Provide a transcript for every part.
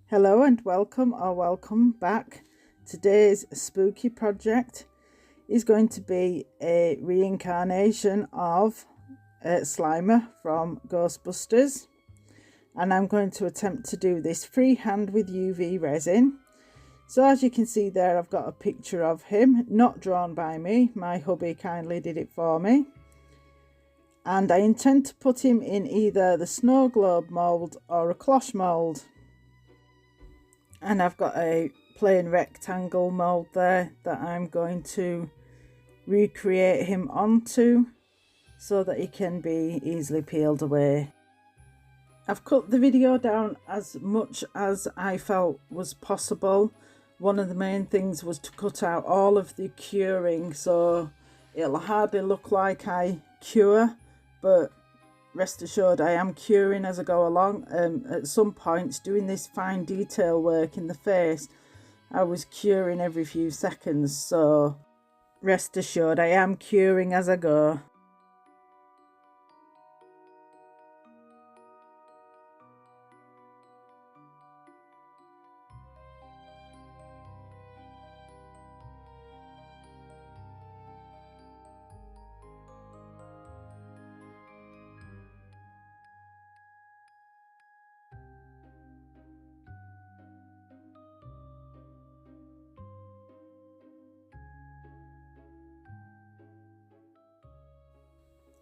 Hello and welcome back. Today's spooky project is going to be a reincarnation of Slimer from Ghostbusters, and I'm going to attempt to do this freehand with UV resin. So as you can see there, I've got a picture of him, not drawn by me. My hubby kindly did it for me. And I intend to put him in either the snow globe mould or a cloche mould. And I've got a plain rectangle mould there that I'm going to recreate him onto so that he can be easily peeled away. I've cut the video down as much as I felt was possible. One of the main things was to cut out all of the curing, so it'll hardly look like I cure, but rest assured I am curing as I go along. At some points, doing this fine detail work in the face, I was curing every few seconds, so rest assured I am curing as I go.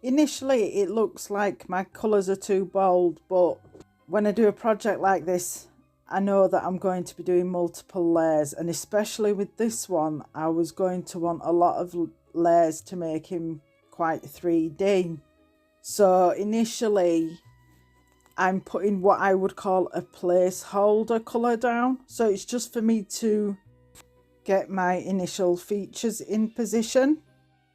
Initially it looks like my colours are too bold, but when I do a project like this, I know that I'm going to be doing multiple layers, and especially with this one, I was going to want a lot of layers to make him quite 3D. So initially I'm putting what I would call a placeholder colour down. So it's just for me to get my initial features in position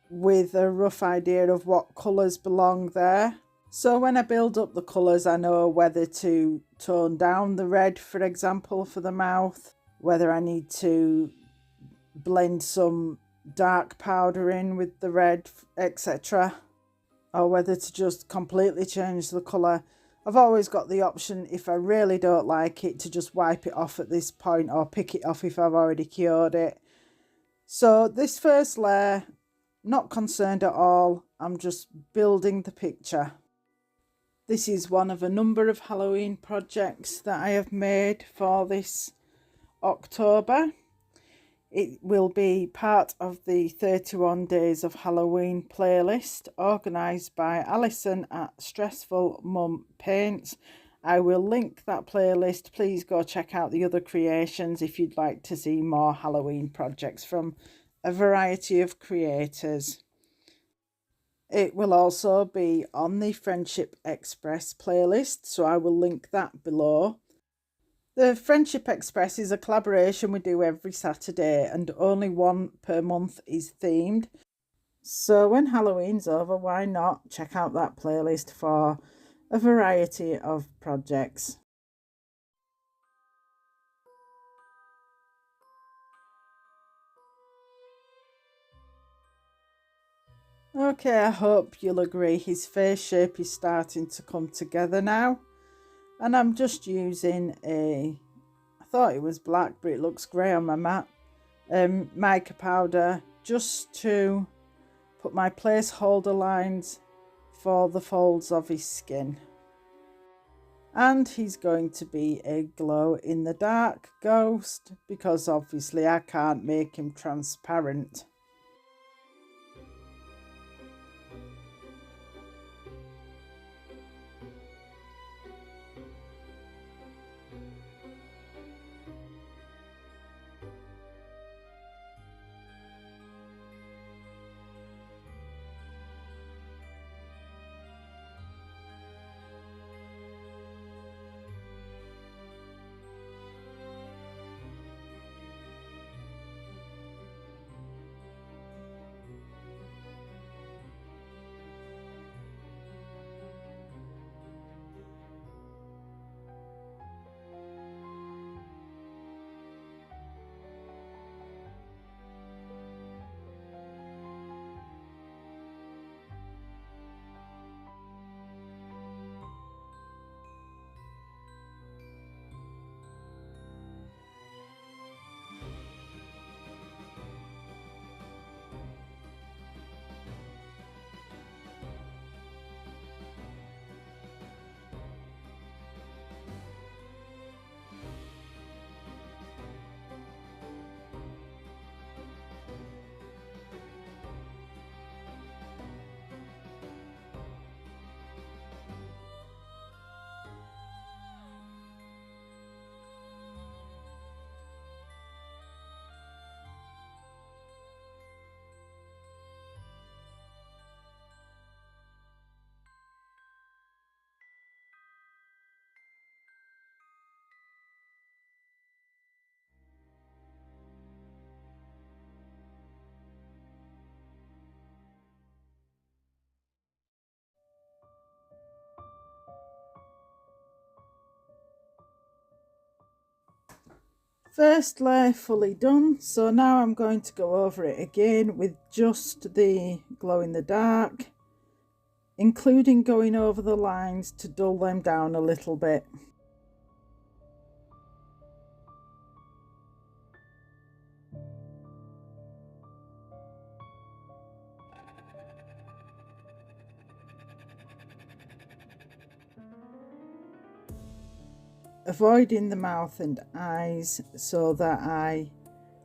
with a rough idea of what colours belong there. So when I build up the colours, I know whether to tone down the red, for example, for the mouth, whether I need to blend some dark powder in with the red, etc., or whether to just completely change the colour. I've always got the option, if I really don't like it, to just wipe it off at this point or pick it off if I've already cured it. So this first layer, not concerned at all, I'm just building the picture. This is one of a number of Halloween projects that I have made for this October. It will be part of the 31 Days of Halloween playlist organised by Alison at Stressful Mum Paints. I will link that playlist. Please go check out the other creations if you'd like to see more Halloween projects from a variety of creators. It will also be on the Friendship Express playlist, so I will link that below. The Friendship Express is a collaboration we do every Saturday, and only one per month is themed. So when Halloween's over, why not check out that playlist for a variety of projects. Okay, I hope you'll agree his face shape is starting to come together now. And I'm just using I thought it was black, but it looks grey on my mat, mica powder, just to put my placeholder lines for the folds of his skin. And he's going to be a glow in the dark ghost, because obviously I can't make him transparent. First layer fully done, so now I'm going to go over it again with just the glow in the dark, including going over the lines to dull them down a little bit. Avoiding the mouth and eyes so that I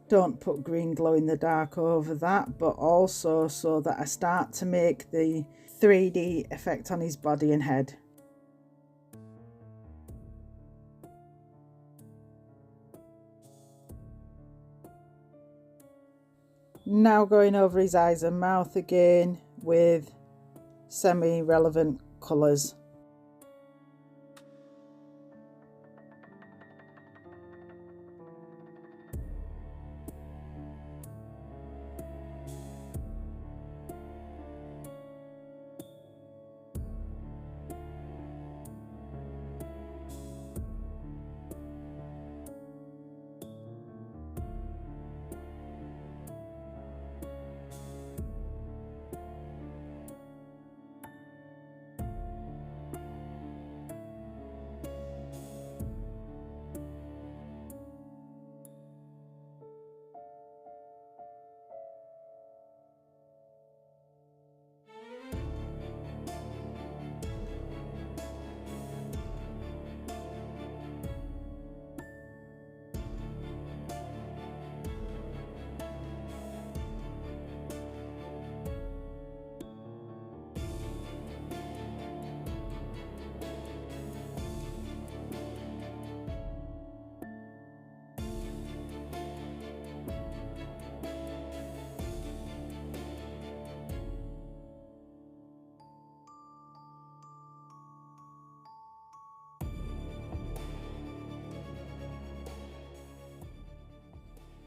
don't put green glow in the dark over that, but also so that I start to make the 3D effect on his body and head. Now going over his eyes and mouth again with semi-relevant colours.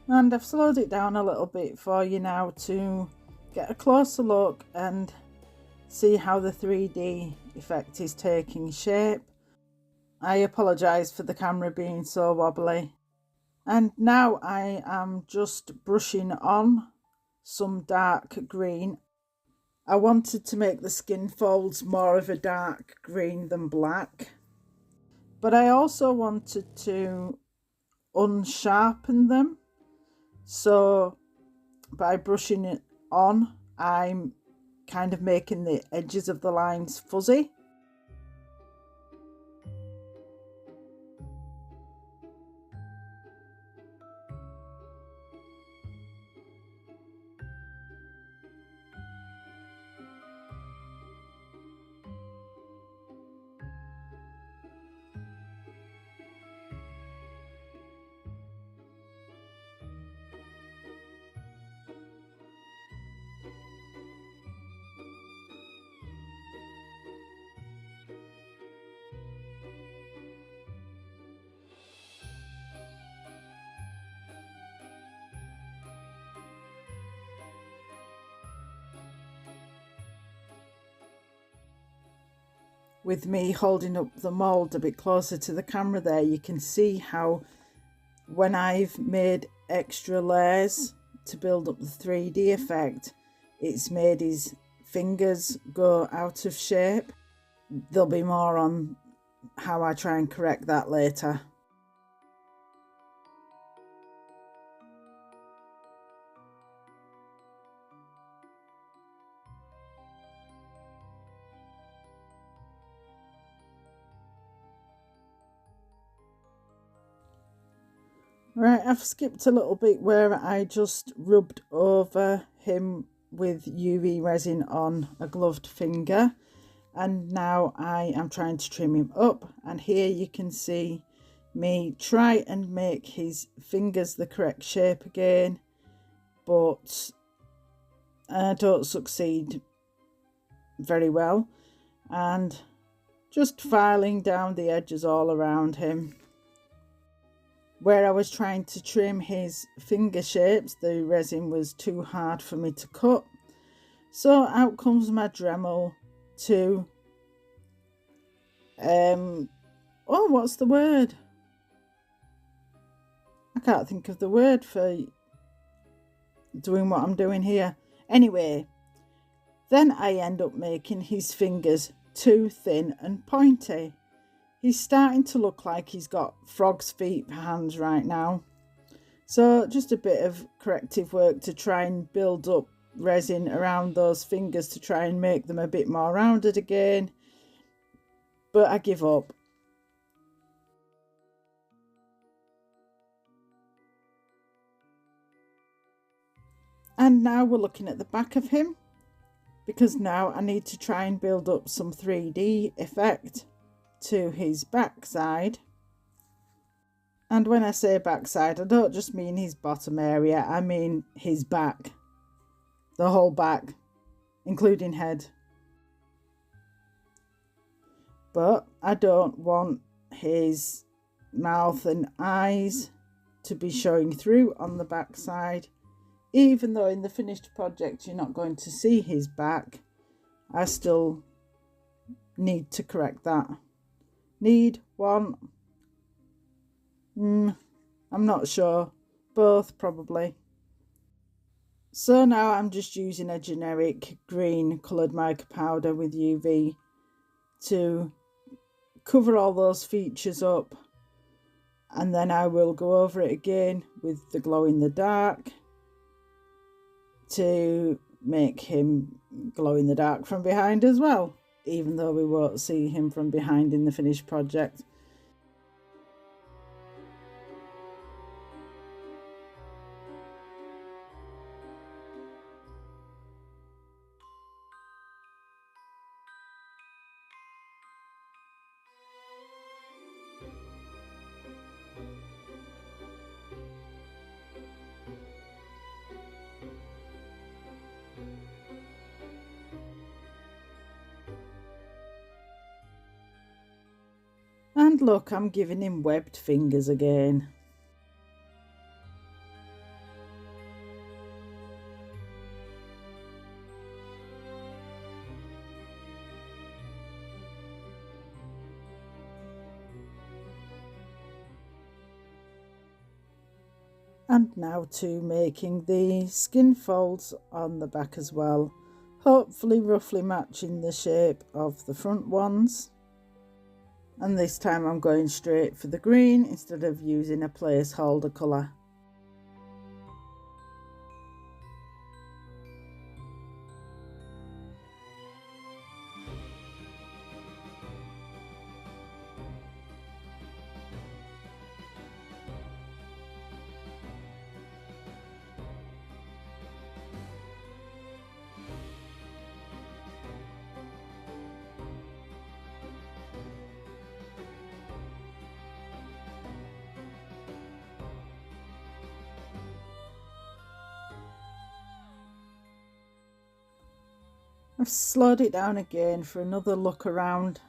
And I've slowed it down a little bit for you now to get a closer look and see how the 3D effect is taking shape. I apologise for the camera being so wobbly. And now I am just brushing on some dark green. I wanted to make the skin folds more of a dark green than black, but I also wanted to unsharpen them. So by brushing it on, I'm kind of making the edges of the lines fuzzy. With me holding up the mould a bit closer to the camera there, you can see how when I've made extra layers to build up the 3D effect, it's made his fingers go out of shape. There'll be more on how I try and correct that later. Right, I've skipped a little bit where I just rubbed over him with UV resin on a gloved finger, and now I am trying to trim him up, and here you can see me try and make his fingers the correct shape again, but I don't succeed very well, and just filing down the edges all around him. Where I was trying to trim his finger shapes, the resin was too hard for me to cut. So out comes my Dremel to, what's the word? I can't think of the word for doing what I'm doing here. Anyway, then I end up making his fingers too thin and pointy. He's starting to look like he's got frog's feet hands right now. So just a bit of corrective work to try and build up resin around those fingers to try and make them a bit more rounded again. But I give up. And now we're looking at the back of him, because now I need to try and build up some 3D effect to his backside. And when I say backside, I don't just mean his bottom area, I mean his back. The whole back, including head. But I don't want his mouth and eyes to be showing through on the backside. Even though in the finished project you're not going to see his back, I still need to correct that. Want? I'm not sure. Both probably. So now I'm just using a generic green coloured mica powder with UV to cover all those features up, and then I will go over it again with the glow in the dark to make him glow in the dark from behind as well, even though we won't see him from behind in the finished project. And look, I'm giving him webbed fingers again. And now to making the skin folds on the back as well, hopefully roughly matching the shape of the front ones. And this time I'm going straight for the green instead of using a placeholder colour. I've slowed it down again for another look around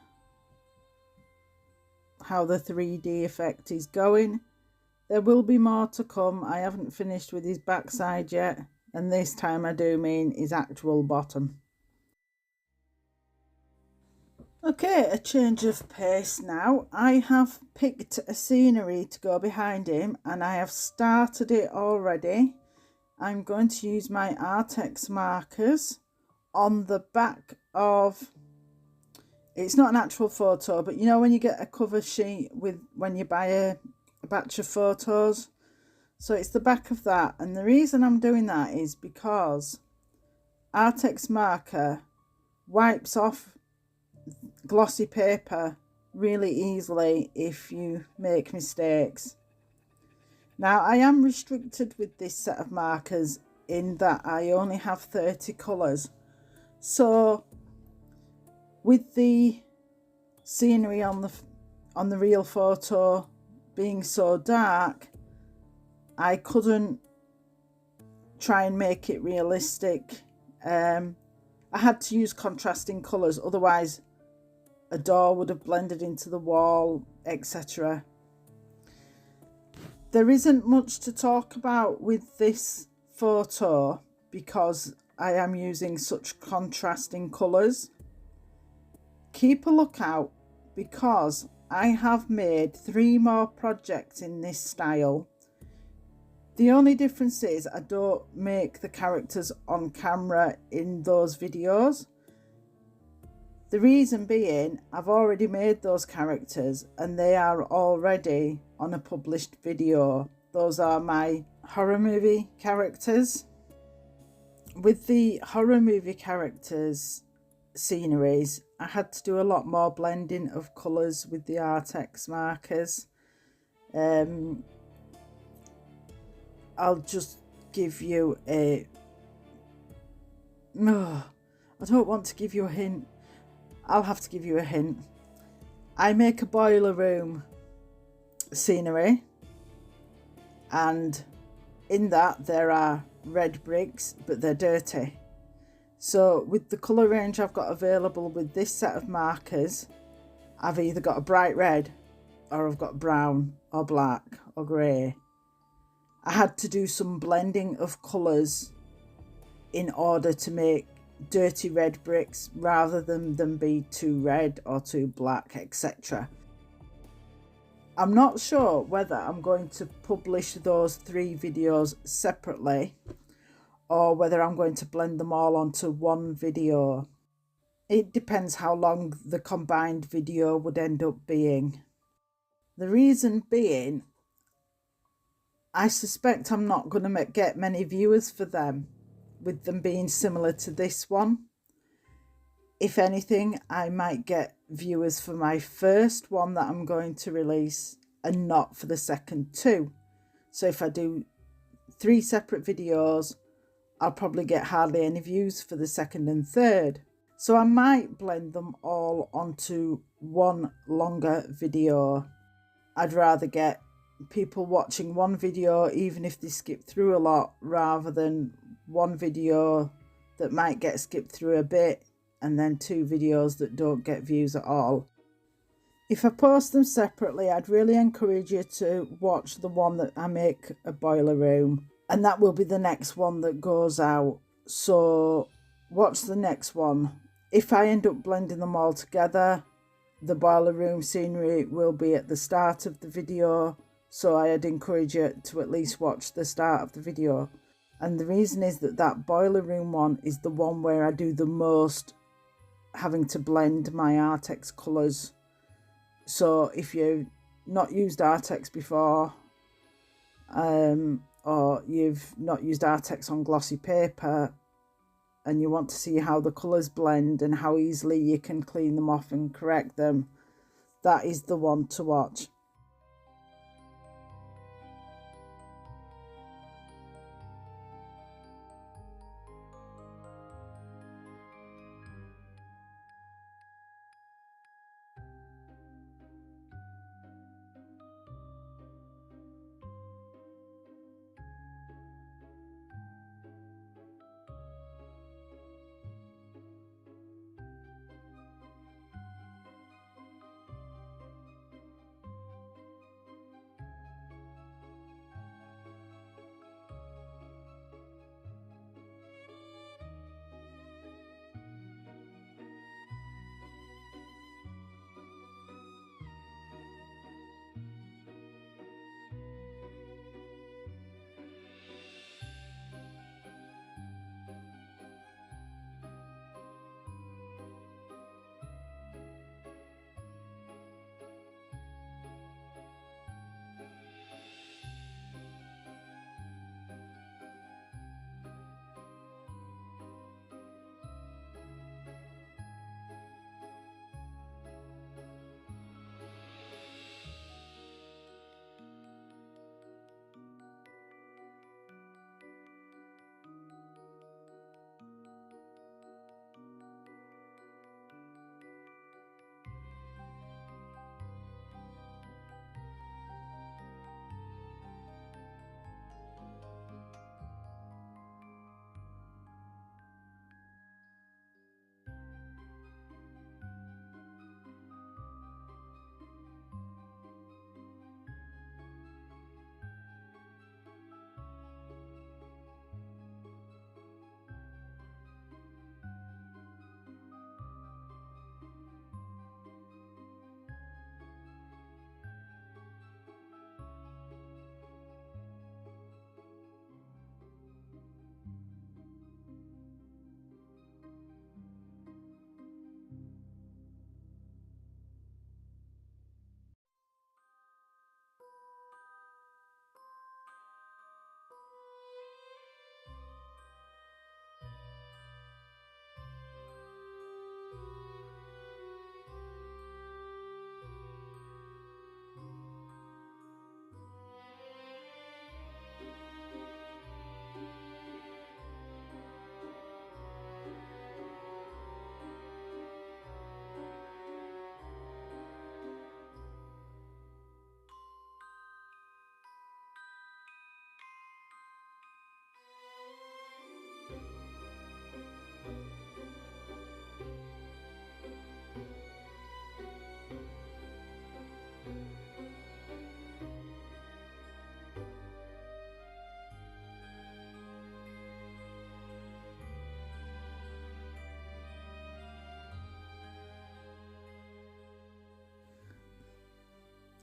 how the 3D effect is going. There will be more to come. I haven't finished with his backside yet, and this time I do mean his actual bottom. Okay, a change of pace now. I have picked a scenery to go behind him and I have started it already. I'm going to use my Artex markers on the back of, it's not an actual photo, but you know when you get a cover sheet with when you buy a batch of photos, so it's the back of that. And the reason I'm doing that is because Artex marker wipes off glossy paper really easily if you make mistakes. Now I am restricted with this set of markers in that I only have 30 colours. So with the scenery on the real photo being so dark, I couldn't try and make it realistic. I had to use contrasting colours, otherwise a door would have blended into the wall, etc. There isn't much to talk about with this photo because I am using such contrasting colours. Keep a lookout because I have made 3 more projects in this style The only difference is I don't make the characters on camera in those videos. The reason being, I've already made those characters and they are already on a published video. Those are my horror movie characters. With the horror movie characters sceneries, I had to do a lot more blending of colours with the Artex markers. I'll just give you a... Oh, I don't want to give you a hint. I'll have to give you a hint. I make a boiler room scenery, and in that there are red bricks, but they're dirty. So with the colour range I've got available with this set of markers, I've either got a bright red or I've got brown or black or grey. I had to do some blending of colours in order to make dirty red bricks rather than them be too red or too black, etc. I'm not sure whether I'm going to publish those 3 videos separately or whether I'm going to blend them all onto one video. It depends how long the combined video would end up being. The reason being, I suspect I'm not going to get many viewers for them, with them being similar to this one. If anything, I might get viewers for my first one that I'm going to release and not for the second 2. So if I do 3 separate videos, I'll probably get hardly any views for the second and third. So I might blend them all onto one longer video. I'd rather get people watching one video even if they skip through a lot, rather than one video that might get skipped through a bit and then 2 videos that don't get views at all. If I post them separately, I'd really encourage you to watch the one that I make a boiler room, and that will be the next one that goes out. So watch the next one. If I end up blending them all together, the boiler room scenery will be at the start of the video, so I'd encourage you to at least watch the start of the video. And the reason is that that boiler room one is the one where I do the most having to blend my Artex colours. So if you've not used Artex before, or you've not used Artex on glossy paper, and you want to see how the colours blend and how easily you can clean them off and correct them, that is the one to watch.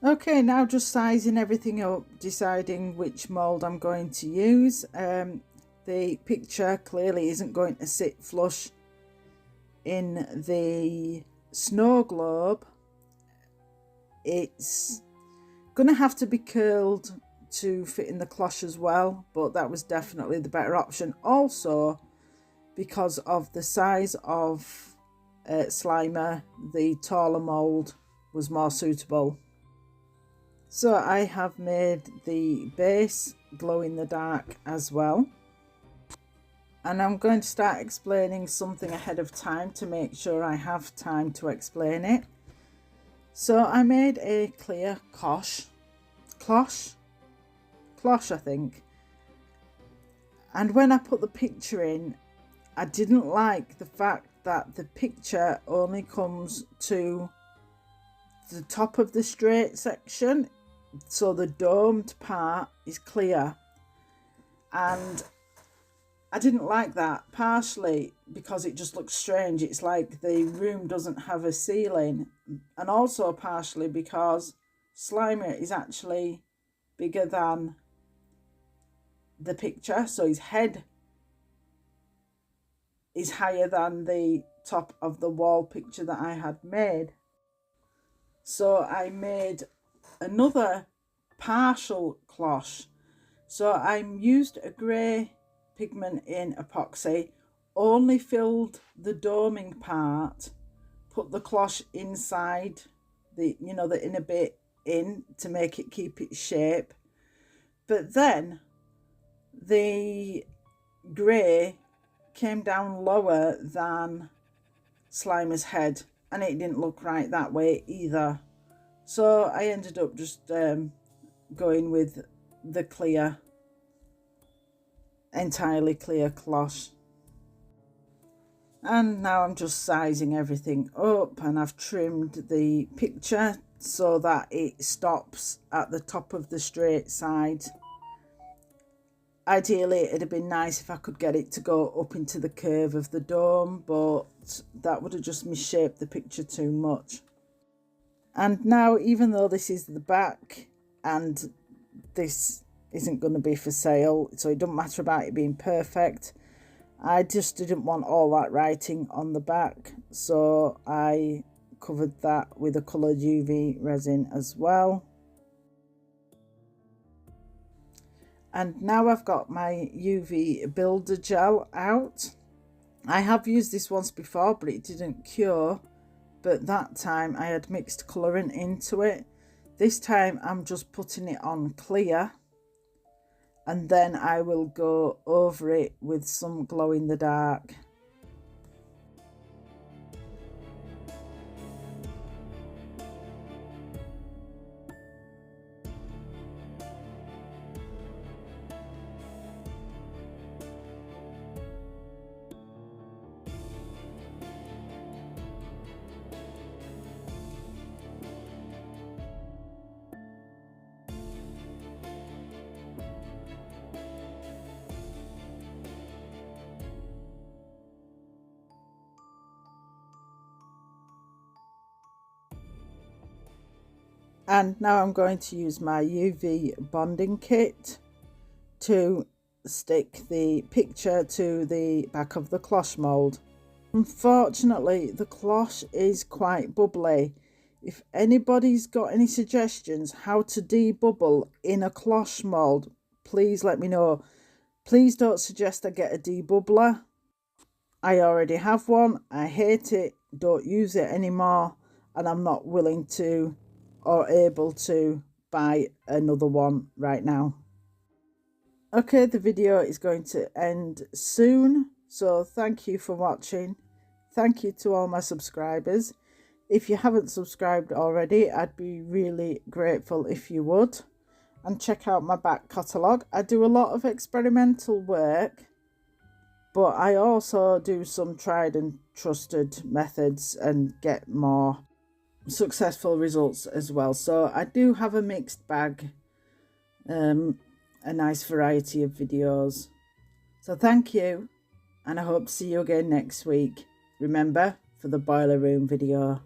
Okay, now just sizing everything up, deciding which mould I'm going to use. The picture clearly isn't going to sit flush in the snow globe. It's going to have to be curled to fit in the cloche as well, but that was definitely the better option. Also, because of the size of Slimer, the taller mould was more suitable. So I have made the base glow in the dark as well. And I'm going to start explaining something ahead of time to make sure I have time to explain it. So I made a clear cloche, I think. And when I put the picture in, I didn't like the fact that the picture only comes to the top of the straight section. So the domed part is clear, and I didn't like that, partially because it just looks strange. It's like the room doesn't have a ceiling, and also partially because Slimer is actually bigger than the picture, so his head is higher than the top of the wall picture that I had made. So I made another partial cloche. So I used a grey pigment in epoxy, only filled the doming part, put the cloche inside the, the inner bit in to make it keep its shape. But then the grey came down lower than Slimer's head, and it didn't look right that way either. So I ended up just going with the clear, entirely clear cloche. And now I'm just sizing everything up, and I've trimmed the picture so that it stops at the top of the straight side. Ideally, it'd have been nice if I could get it to go up into the curve of the dome, but that would have just misshaped the picture too much. And now, even though this is the back and this isn't going to be for sale, so it doesn't matter about it being perfect, I just didn't want all that writing on the back, so I covered that with a coloured UV resin as well. And now I've got my UV builder gel out. I have used this once before, but it didn't cure. But that time I had mixed colouring into it. This time I'm just putting it on clear, and then I will go over it with some glow in the dark. And now I'm going to use my UV bonding kit to stick the picture to the back of the cloche mould. Unfortunately, the cloche is quite bubbly. If anybody's got any suggestions how to debubble in a cloche mould, please let me know. Please don't suggest I get a debubbler. I already have one. I hate it. Don't use it anymore, and I'm not willing to or able to buy another one right now. Okay, the video is going to end soon, so thank you for watching. Thank you to all my subscribers. If you haven't subscribed already, I'd be really grateful if you would. And check out my back catalogue. I do a lot of experimental work, but I also do some tried and trusted methods and get more successful results as well. So I do have a mixed bag, a nice variety of videos. So thank you, and I hope to see you again next week. Remember, for the boiler room video.